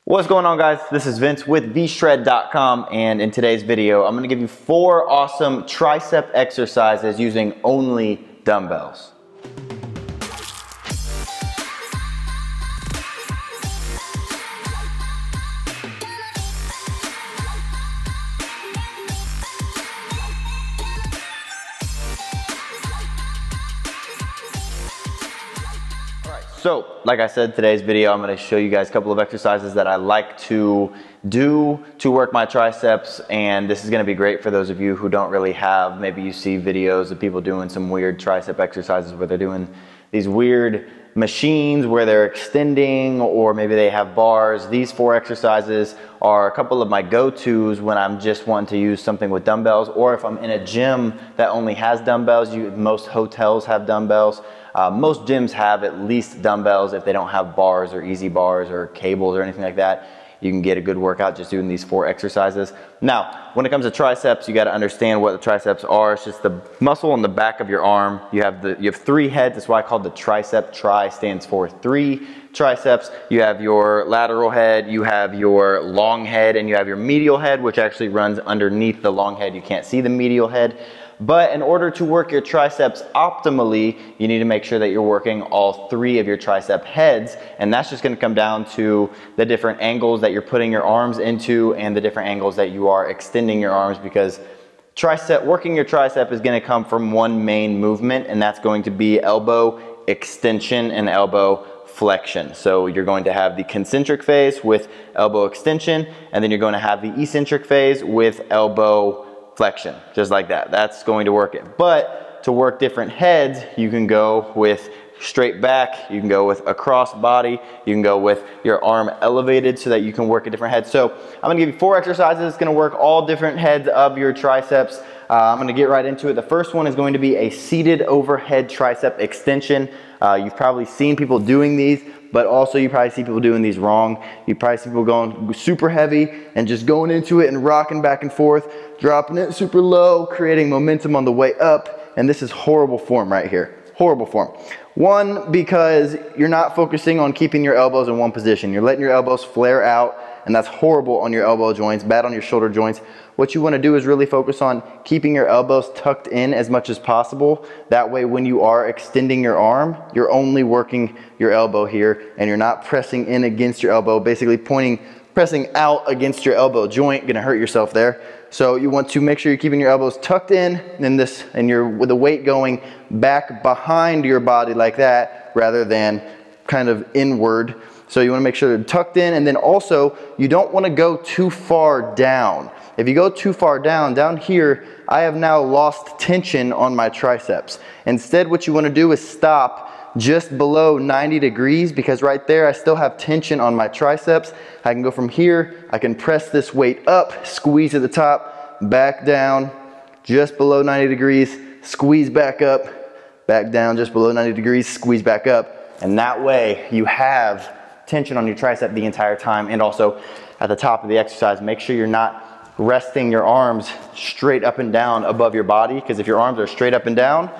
What's going on, guys? This is Vince with vshred.com, and in today's video I'm going to give you 4 awesome tricep exercises using only dumbbells. So, like I said, today's video, I'm going to show you guys a couple of exercises that I like to do to work my triceps, and this is going to be great for those of you who don't really have, maybe you see videos of people doing some weird tricep exercises where they're doing these weird machines where they're extending, or maybe they have bars. These 4 exercises are a couple of my go-tos when I'm just wanting to use something with dumbbells, or if I'm in a gym that only has dumbbells. Most hotels have dumbbells. Most gyms have at least dumbbells. If they don't have bars or easy bars or cables or anything like that, you can get a good workout just doing these 4 exercises. Now, when it comes to triceps, you got to understand what the triceps are. It's just the muscle on the back of your arm. You have 3 heads. That's why I call the tricep. Tri stands for 3 triceps. You have your lateral head, you have your long head, and you have your medial head, which actually runs underneath the long head. You can't see the medial head. But in order to work your triceps optimally, you need to make sure that you're working all 3 of your tricep heads, and that's just going to come down to the different angles that you're putting your arms into and the different angles that you are extending your arms, because working your tricep is going to come from one main movement, and that's going to be elbow extension and elbow flexion. So you're going to have the concentric phase with elbow extension, and then you're going to have the eccentric phase with elbow flexion, just like that. That's going to work it. But to work different heads, you can go with straight back, you can go with a cross body, you can go with your arm elevated so that you can work a different head. So I'm gonna give you 4 exercises. It's gonna work all different heads of your triceps. I'm gonna get right into it. The first one is going to be a seated overhead tricep extension. You've probably seen people doing these, but also you probably see people doing these wrong. You probably see people going super heavy and just going into it and rocking back and forth, dropping it super low, creating momentum on the way up. And this is horrible form right here. Horrible form. One, because you're not focusing on keeping your elbows in one position. You're letting your elbows flare out, and that's horrible on your elbow joints, bad on your shoulder joints. What you want to do is really focus on keeping your elbows tucked in as much as possible. That way, when you are extending your arm, you're only working your elbow here, and you're not pressing in against your elbow, basically pressing out against your elbow joint. Gonna hurt yourself there. So you want to make sure you're keeping your elbows tucked in, and you're with the weight going back behind your body like that, rather than kind of inward. So you want to make sure they're tucked in, and then also you don't want to go too far down. If you go too far down here, I have now lost tension on my triceps. Instead, what you want to do is stop just below 90 degrees, because right there I still have tension on my triceps. I can go from here, I can press this weight up, squeeze at the top, back down, just below 90 degrees, squeeze back up, back down, just below 90 degrees, squeeze back up. And that way you have tension on your tricep the entire time. And also at the top of the exercise, make sure you're not resting your arms straight up and down above your body, because if your arms are straight up and down,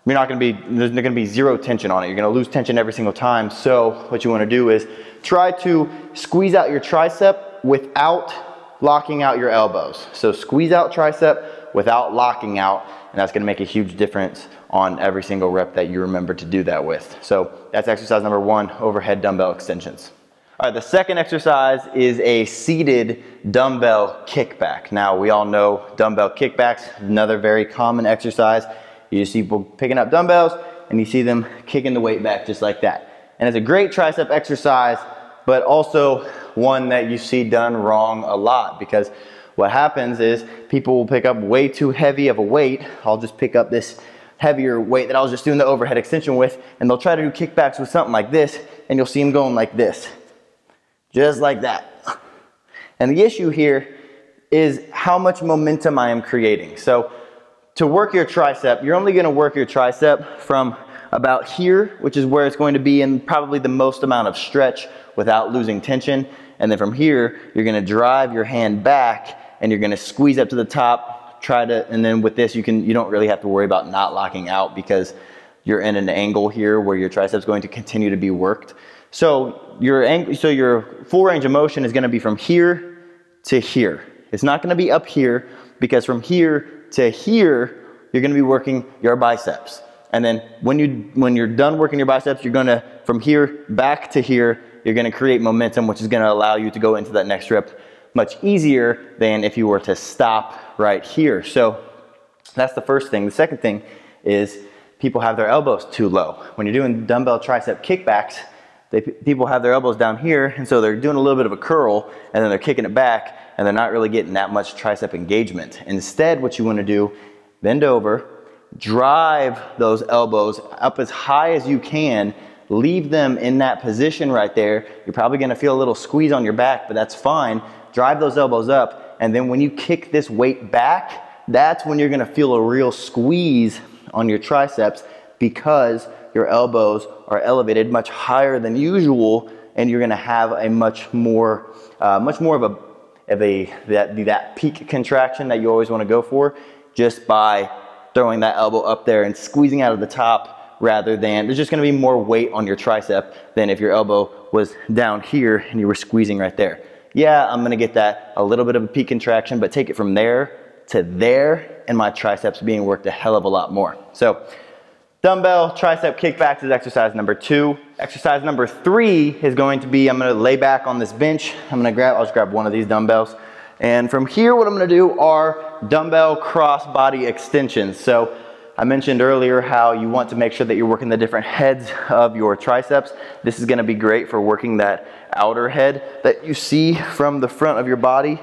there's going to be 0 tension on it. You're going to lose tension every single time. So what you want to do is try to squeeze out your tricep without locking out your elbows. So squeeze out tricep without locking out, and that's going to make a huge difference on every single rep that you remember to do that with. So that's exercise number 1, overhead dumbbell extensions. All right, the second exercise is a seated dumbbell kickback. Now, we all know dumbbell kickbacks, another very common exercise. You see people picking up dumbbells and you see them kicking the weight back just like that. And it's a great tricep exercise, but also one that you see done wrong a lot, because what happens is people will pick up way too heavy of a weight. I'll just pick up this heavier weight that I was just doing the overhead extension with, and they'll try to do kickbacks with something like this, and you'll see them going like this, just like that. And the issue here is how much momentum I am creating. So to work your tricep, you're only going to work your tricep from about here, which is where it's going to be in probably the most amount of stretch without losing tension. And then from here, you're going to drive your hand back and you're going to squeeze up to the top, and then with this, you don't really have to worry about not locking out, because you're in an angle here where your tricep's going to continue to be worked. So your full range of motion is gonna be from here to here. It's not gonna be up here, because from here to here, you're gonna be working your biceps. And then when you're done working your biceps, you're gonna, from here back to here, you're gonna create momentum, which is gonna allow you to go into that next rep much easier than if you were to stop right here. So that's the first thing. The second thing is people have their elbows too low. When you're doing dumbbell tricep kickbacks, people have their elbows down here, and so they're doing a little bit of a curl, and then they're kicking it back, and they're not really getting that much tricep engagement. Instead, what you wanna do, bend over, drive those elbows up as high as you can, leave them in that position right there. You're probably gonna feel a little squeeze on your back, but that's fine. Drive those elbows up, and then when you kick this weight back, that's when you're gonna feel a real squeeze on your triceps, because your elbows are elevated much higher than usual, and you're gonna have a much more of that peak contraction that you always wanna go for, just by throwing that elbow up there and squeezing out of the top, rather than, there's just gonna be more weight on your tricep than if your elbow was down here and you were squeezing right there. Yeah, I'm gonna get that a little bit of a peak contraction, but take it from there to there, and my triceps being worked a hell of a lot more. So dumbbell tricep kickbacks is exercise number 2. Exercise number 3 is going to be, I'm gonna lay back on this bench. I'll just grab one of these dumbbells. And from here, what I'm gonna do are dumbbell crossbody extensions. So I mentioned earlier how you want to make sure that you're working the different heads of your triceps. This is gonna be great for working that outer head that you see from the front of your body,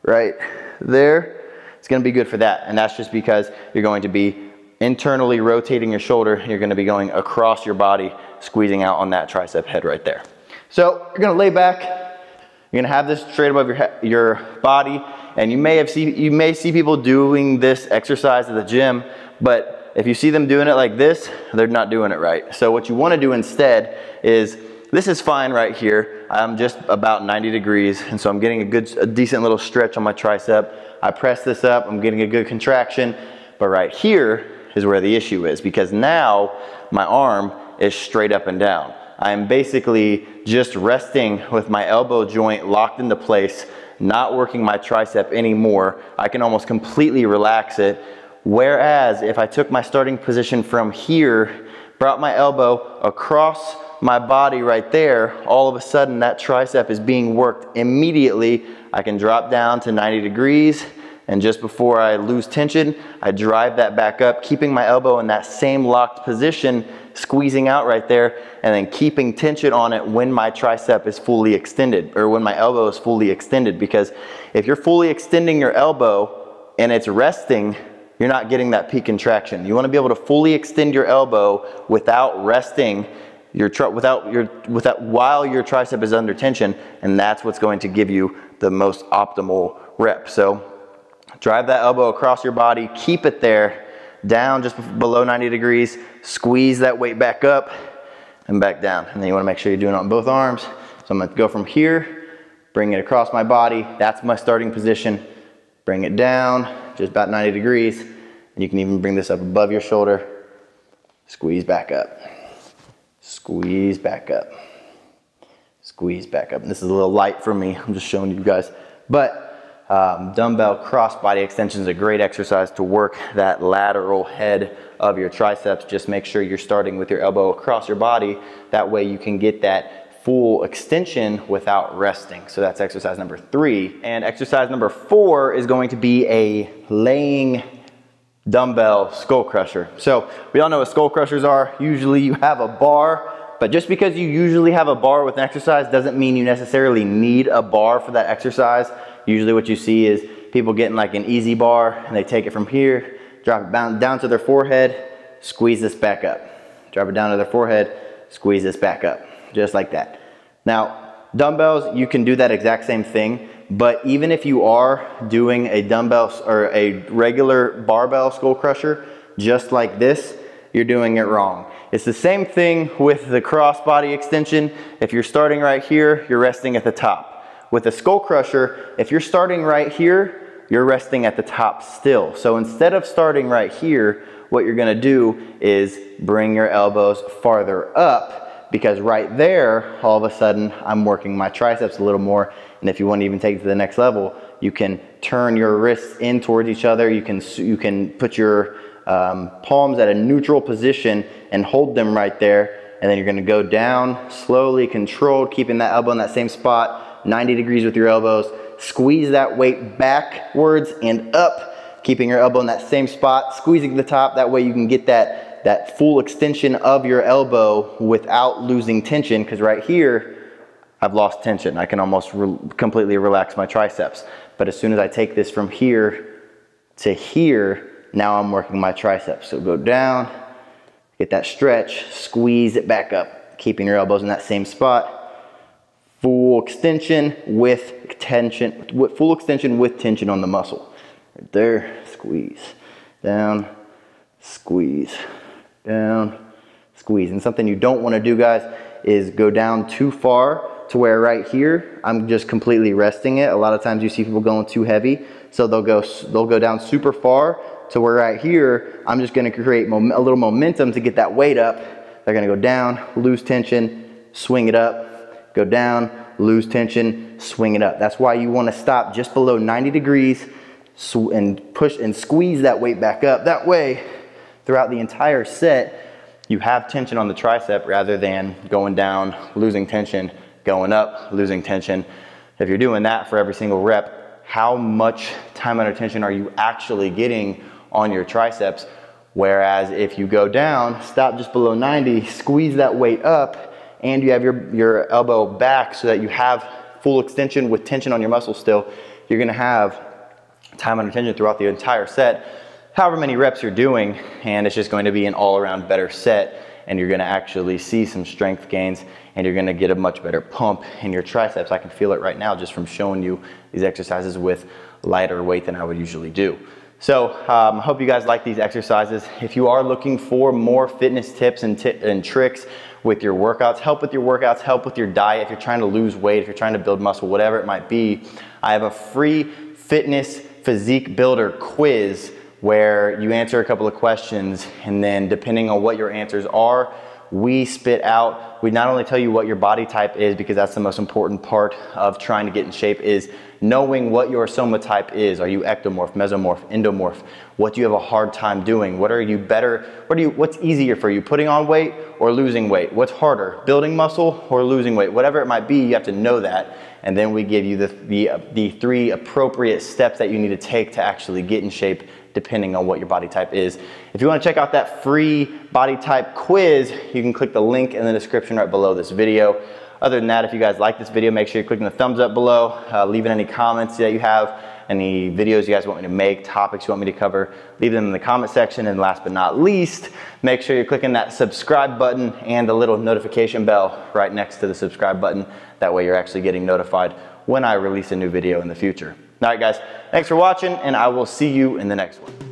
right there. It's gonna be good for that. And that's just because you're going to be internally rotating your shoulder, and you're gonna be going across your body, squeezing out on that tricep head right there. So you're gonna lay back, you're gonna have this straight above your body, and you may see people doing this exercise at the gym, but if you see them doing it like this, they're not doing it right. So what you wanna do instead is, this is fine right here. I'm just about 90 degrees, and so I'm getting a decent little stretch on my tricep. I press this up, I'm getting a good contraction, but right here is where the issue is, because now my arm is straight up and down. I'm basically just resting with my elbow joint locked into place, not working my tricep anymore. I can almost completely relax it. Whereas if I took my starting position from here, brought my elbow across my body right there, all of a sudden that tricep is being worked immediately. I can drop down to 90 degrees, and just before I lose tension, I drive that back up, keeping my elbow in that same locked position, squeezing out right there, and then keeping tension on it when my tricep is fully extended, or when my elbow is fully extended. Because if you're fully extending your elbow and it's resting, you're not getting that peak contraction. You want to be able to fully extend your elbow without resting while your tricep is under tension, and that's what's going to give you the most optimal rep. So drive that elbow across your body, keep it there, down just below 90 degrees, squeeze that weight back up and back down. And then you want to make sure you're doing it on both arms. So I'm going to go from here, bring it across my body. That's my starting position. Bring it down just about 90 degrees. And you can even bring this up above your shoulder. Squeeze back up. Squeeze back up. Squeeze back up. And this is a little light for me. I'm just showing you guys. But dumbbell crossbody extension is a great exercise to work that lateral head of your triceps. Just make sure you're starting with your elbow across your body. That way you can get that full extension without resting. So that's exercise number 3. And exercise number 4 is going to be a laying dumbbell skull crusher. So we all know what skull crushers are. Usually you have a bar, but just because you usually have a bar with an exercise doesn't mean you necessarily need a bar for that exercise. Usually what you see is people getting like an easy bar, and they take it from here, drop it down to their forehead, squeeze this back up. Drop it down to their forehead, squeeze this back up, just like that. Now, dumbbells, you can do that exact same thing, but even if you are doing a dumbbell or a regular barbell skull crusher, just like this, you're doing it wrong. It's the same thing with the crossbody extension. If you're starting right here, you're resting at the top. With a skull crusher, if you're starting right here, you're resting at the top still. So instead of starting right here, what you're gonna do is bring your elbows farther up, because right there, all of a sudden, I'm working my triceps a little more. And if you want to even take it to the next level, you can turn your wrists in towards each other. You can put your palms at a neutral position and hold them right there. And then you're gonna go down, slowly, controlled, keeping that elbow in that same spot, 90 degrees with your elbows. Squeeze that weight backwards and up, keeping your elbow in that same spot, squeezing the top. That way you can get that full extension of your elbow without losing tension, because right here, I've lost tension. I can almost completely relax my triceps. But as soon as I take this from here to here, now I'm working my triceps. So go down, get that stretch, squeeze it back up, keeping your elbows in that same spot. Full extension with tension, full extension with tension on the muscle. Right there, squeeze, down, squeeze, down, squeeze. And something you don't want to do, guys, is go down too far to where right here, I'm just completely resting it. A lot of times you see people going too heavy, so they'll go down super far to where right here, I'm just gonna create a little momentum to get that weight up. They're gonna go down, lose tension, swing it up, go down, lose tension, swing it up. That's why you wanna stop just below 90 degrees and push and squeeze that weight back up. That way, throughout the entire set, you have tension on the tricep rather than going down, losing tension, going up, losing tension. If you're doing that for every single rep, how much time under tension are you actually getting on your triceps? Whereas if you go down, stop just below 90, squeeze that weight up, and you have your elbow back so that you have full extension with tension on your muscle still, you're gonna have time under tension throughout the entire set, however many reps you're doing, and it's just going to be an all-around better set, and you're gonna actually see some strength gains, and you're gonna get a much better pump in your triceps. I can feel it right now just from showing you these exercises with lighter weight than I would usually do. So I hope you guys like these exercises. If you are looking for more fitness tips and tricks with your workouts, help with your diet, if you're trying to lose weight, if you're trying to build muscle, whatever it might be, I have a free fitness physique builder quiz where you answer a couple of questions, and then depending on what your answers are, we not only tell you what your body type is, because that's the most important part of trying to get in shape, is knowing what your soma type is. Are you ectomorph, mesomorph, endomorph? What do you have a hard time doing? What's easier for you, putting on weight or losing weight? What's harder, building muscle or losing weight? Whatever it might be, you have to know that. And then we give you the 3 appropriate steps that you need to take to actually get in shape, depending on what your body type is. If you want to check out that free body type quiz, you can click the link in the description right below this video. Other than that, if you guys like this video, make sure you're clicking the thumbs up below, leaving any comments that you have, any videos you guys want me to make, topics you want me to cover, leave them in the comment section. And last but not least, make sure you're clicking that subscribe button and the little notification bell right next to the subscribe button. That way you're actually getting notified when I release a new video in the future. All right, guys, thanks for watching, and I will see you in the next one.